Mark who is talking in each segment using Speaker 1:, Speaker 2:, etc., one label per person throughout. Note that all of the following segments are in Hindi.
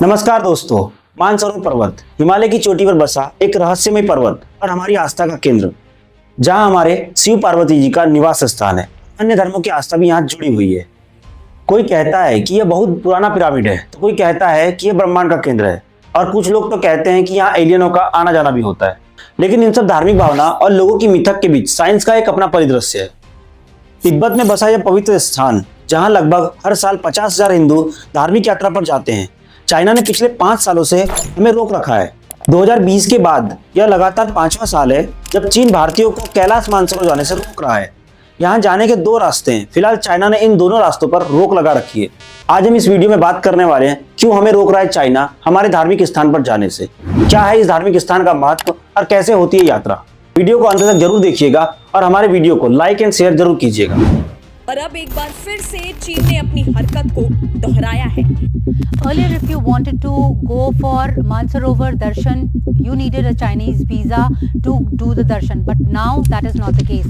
Speaker 1: नमस्कार दोस्तों। मानसरोवर पर्वत हिमालय की चोटी पर बसा एक रहस्यमय पर्वत और हमारी आस्था का केंद्र, जहां हमारे शिव पार्वती जी का निवास स्थान है। अन्य धर्मों की आस्था भी यहाँ जुड़ी हुई है। कोई कहता है कि यह बहुत पुराना पिरामिड है, तो कोई कहता है कि यह ब्रह्मांड का केंद्र है, और कुछ लोग तो कहते हैं कि यहाँ एलियनों का आना जाना भी होता है। लेकिन इन सब धार्मिक भावना और लोगों की मिथक के बीच साइंस का एक अपना परिदृश्य है। तिब्बत में बसा यह पवित्र स्थान, जहां लगभग हर साल 50,000 हिंदू धार्मिक यात्रा पर जाते हैं। चाइना ने पिछले 5 सालों से हमें रोक रखा है। 2020 के बाद यह लगातार 5वां साल है जब चीन भारतीयों को कैलाश मानसरोवर जाने से रोक रहा है। यहाँ जाने के 2 रास्ते हैं। फिलहाल चाइना ने इन दोनों रास्तों पर रोक लगा रखी है। आज हम इस वीडियो में बात करने वाले हैं क्यों हमें रोक रहा है चाइना हमारे धार्मिक स्थान पर जाने से, क्या है इस धार्मिक स्थान का महत्व और कैसे होती है यात्रा। वीडियो को अंत तक जरूर देखिएगा और हमारे वीडियो को लाइक एंड शेयर जरूर कीजिएगा।
Speaker 2: और अब एक बार फिर से चीन ने अपनी हरकत को दोहराया है।
Speaker 3: Earlier, if you wanted to go for Mansarovar darshan, you needed a Chinese visa to do the darshan, but now that is not the case.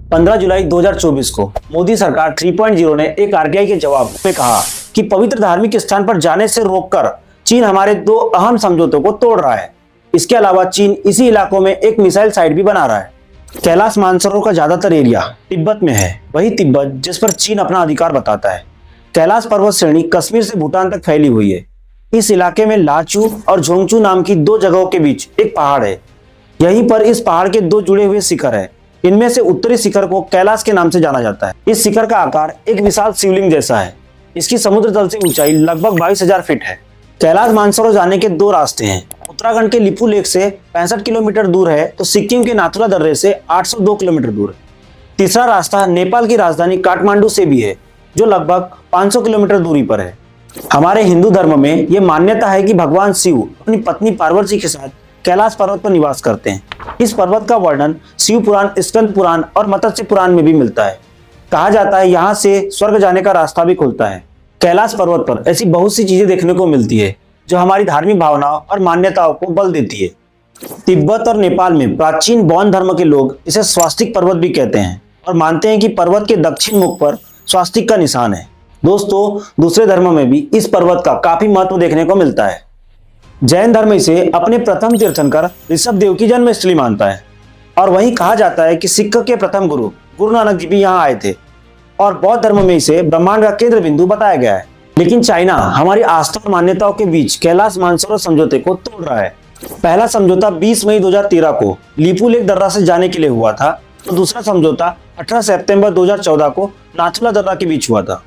Speaker 1: 15 जुलाई 2024 को मोदी सरकार 3.0 ने एक आरटीआई के जवाब में कहा कि पवित्र धार्मिक स्थान पर जाने से रोककर चीन हमारे 2 अहम समझौतों को तोड़ रहा है। इसके अलावा चीन इसी इलाकों में एक मिसाइल साइट भी बना रहा है। कैलाश मानसरोवर का ज्यादातर एरिया तिब्बत में है, वही तिब्बत जिस पर चीन अपना अधिकार बताता है। कैलाश पर्वत श्रेणी कश्मीर से भूटान तक फैली हुई है। इस इलाके में लाचू और झोंगचू नाम की 2 जगहों के बीच एक पहाड़ है। यहीं पर इस पहाड़ के 2 जुड़े हुए शिखर है। इनमें से उत्तरी शिखर को कैलाश के नाम से जाना जाता है। इस शिखर का आकार एक विशाल शिवलिंग जैसा है। इसकी समुद्र तल से ऊंचाई लगभग 22,000 फीट है। कैलाश मानसरोवर जाने के 2 रास्ते हैं। उत्तराखंड के लिपू लेक से 65 किलोमीटर दूर है, तो सिक्किम के नाथुला दर्रे से 802 किलोमीटर दूर है। तीसरा रास्ता नेपाल की राजधानी काठमांडू से भी है, जो लगभग 500 किलोमीटर दूरी पर है। हमारे हिंदू धर्म में यह मान्यता है कि भगवान शिव अपनी पत्नी पार्वती के साथ कैलाश पर्वत पर निवास करते हैं। इस पर्वत का वर्णन शिव पुराण, स्कंद पुराण और मत्स्य पुराण में भी मिलता है। कहा जाता है यहाँ से स्वर्ग जाने का रास्ता भी खुलता है। कैलाश पर्वत पर ऐसी बहुत सी चीजें देखने को मिलती है जो हमारी धार्मिक भावनाओं और मान्यताओं को बल देती है। तिब्बत और नेपाल में प्राचीन बौद्ध धर्म के लोग इसे स्वास्तिक पर्वत भी कहते हैं और मानते हैं कि पर्वत के दक्षिण मुख पर स्वास्तिक का निशान है। दोस्तों, दूसरे धर्मों में भी इस पर्वत का काफी महत्व देखने को मिलता है। जैन धर्म इसे अपने प्रथम तीर्थंकर ऋषभ देव की जन्मस्थली मानता है, और वहीं कहा जाता है कि सिख के प्रथम गुरु नानक जी भी यहाँ आए थे, और बौद्ध धर्म में इसे ब्रह्मांड का केंद्र बिंदु बताया गया है। लेकिन चाइना हमारी आस्था और मान्यताओं के बीच कैलाश मानसरोवर समझौते को तोड़ रहा है। पहला समझौता 20 मई 2013 को लिपू लेक दर्रा से जाने के लिए हुआ था, तो दूसरा समझौता 18 सितंबर 2014 को नाथुला दर्रा के बीच हुआ था।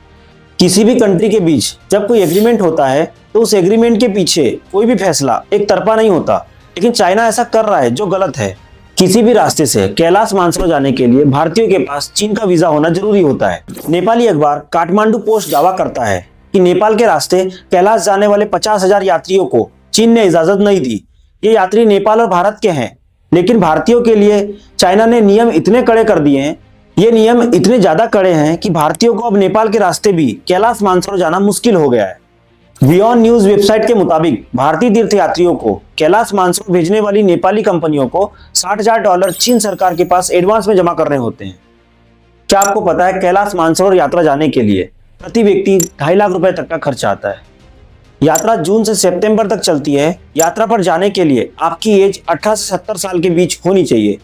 Speaker 1: किसी भी कंट्री के बीच जब कोई एग्रीमेंट होता है तो उस एग्रीमेंट के पीछे कोई भी फैसला एक तरफा नहीं होता, लेकिन चाइना ऐसा कर रहा है जो गलत है। किसी भी रास्ते से कैलाश मानसरोवर जाने के लिए भारतीयों के पास चीन का वीजा होना जरूरी होता है। नेपाली अखबार काठमांडू पोस्ट दावा करता है कि नेपाल के रास्ते कैलाश जाने वाले 50,000 यात्रियों को चीन ने इजाजत नहीं दी। ये यात्री नेपाल और भारत के हैं, लेकिन भारतीयों के लिए चाइना ने नियम इतने कड़े कर दिए हैं, ये नियम इतने ज्यादा कड़े हैं कि भारतीयों को अब नेपाल के रास्ते भी कैलाश मानसरोवर जाना मुश्किल हो गया है। बियॉन्ड न्यूज वेबसाइट के मुताबिक भारतीय तीर्थयात्रियों को कैलाश मानसरोवर भेजने वाली नेपाली कंपनियों को $60,000 चीन सरकार के पास एडवांस में जमा करने होते हैं। क्या आपको पता है कैलाश मानसरोवर यात्रा जाने के लिए प्रति व्यक्ति 2.5 लाख रुपए तक का खर्च आता है। यात्रा जून से सितंबर तक चलती है। यात्रा पर जाने के लिए आपकी एज 18 से 70 साल के बीच होनी चाहिए।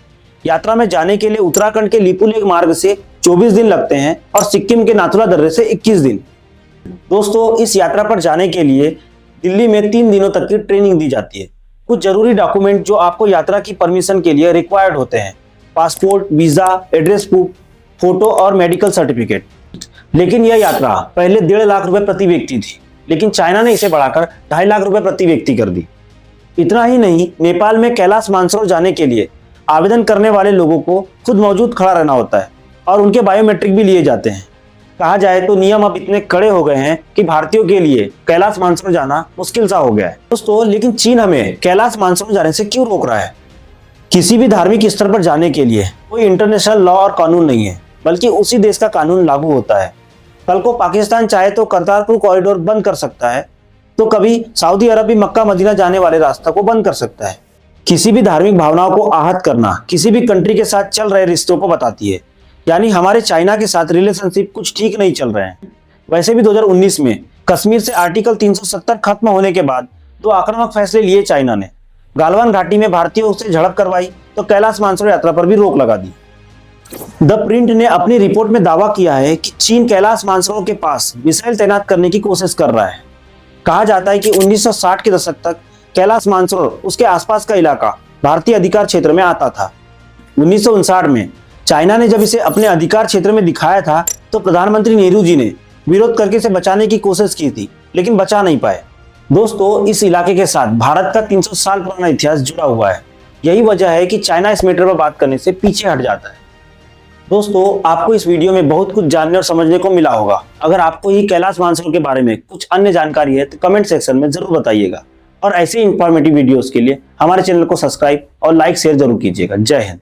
Speaker 1: यात्रा में जाने के लिए उत्तराखंड के लिपू लेक मार्ग से 24 दिन लगते हैं और सिक्किम के नाथुला दर्रे से 21 दिन। दोस्तों, इस यात्रा पर जाने के लिए दिल्ली में 3 दिनों तक की ट्रेनिंग दी जाती है। कुछ जरूरी डॉक्यूमेंट जो आपको यात्रा की परमिशन के लिए रिक्वायर्ड होते हैं: passport, visa, address proof, photo और मेडिकल सर्टिफिकेट। लेकिन यह यात्रा पहले 1.5 लाख रुपए प्रति व्यक्ति थी, लेकिन चाइना ने इसे बढ़ाकर 2.5 लाख रुपए प्रति व्यक्ति कर दी। इतना ही नहीं, नेपाल में कैलाश मानसरोवर जाने के लिए आवेदन करने वाले लोगों को खुद मौजूद खड़ा रहना होता है और उनके बायोमेट्रिक भी लिए जाते हैं। कहा जाए तो नियम अब इतने कड़े हो गए हैं कि भारतीयों के लिए कैलाश मानसरोवर जाना मुश्किल सा हो गया है। दोस्तों, लेकिन चीन हमें कैलाश मानसरोवर जाने से क्यों रोक रहा है? किसी भी धार्मिक स्थल पर जाने के लिए कोई इंटरनेशनल लॉ और कानून नहीं है, बल्कि उसी देश का कानून लागू होता है। कल को पाकिस्तान चाहे तो करतारपुर कॉरिडोर बंद कर सकता है, तो कभी सऊदी अरब भी मक्का मदीना जाने वाले रास्ता को बंद कर सकता है। किसी भी धार्मिक भावनाओं को आहत करना किसी भी कंट्री के साथ चल रहे रिश्तों को बताती है। यानी हमारे चाइना के साथ रिलेशनशिप कुछ ठीक नहीं चल रहे हैं। वैसे भी 2019 में कश्मीर से आर्टिकल 370 खत्म होने के बाद 2 आक्रामक फैसले लिए चाइना ने। गालवान घाटी में भारतीयों से झड़प करवाई तो कैलाश मानसरोवर यात्रा पर भी रोक लगा दी। द प्रिंट ने अपनी रिपोर्ट में दावा किया है कि चीन कैलाश मानसरोवर के पास मिसाइल तैनात करने की कोशिश कर रहा है। कहा जाता है कि 1960 के दशक तक कैलाश मानसरोवर उसके आसपास का इलाका भारतीय अधिकार क्षेत्र में आता था। 1959 में चाइना ने जब इसे अपने अधिकार क्षेत्र में दिखाया था तो प्रधानमंत्री नेहरू जी ने विरोध करके इसे बचाने की कोशिश की थी, लेकिन बचा नहीं पाए। दोस्तों, इस इलाके के साथ भारत का 300 साल पुराना इतिहास जुड़ा हुआ है। यही वजह है कि चाइना इस मैटर पर बात करने से पीछे हट जाता है। दोस्तों, आपको इस वीडियो में बहुत कुछ जानने और समझने को मिला होगा। अगर आपको ही कैलाश मानसरोवर के बारे में कुछ अन्य जानकारी है तो कमेंट सेक्शन में जरूर बताइएगा। और ऐसे इंफॉर्मेटिव वीडियोस के लिए हमारे चैनल को सब्सक्राइब और लाइक शेयर जरूर कीजिएगा। जय हिंद।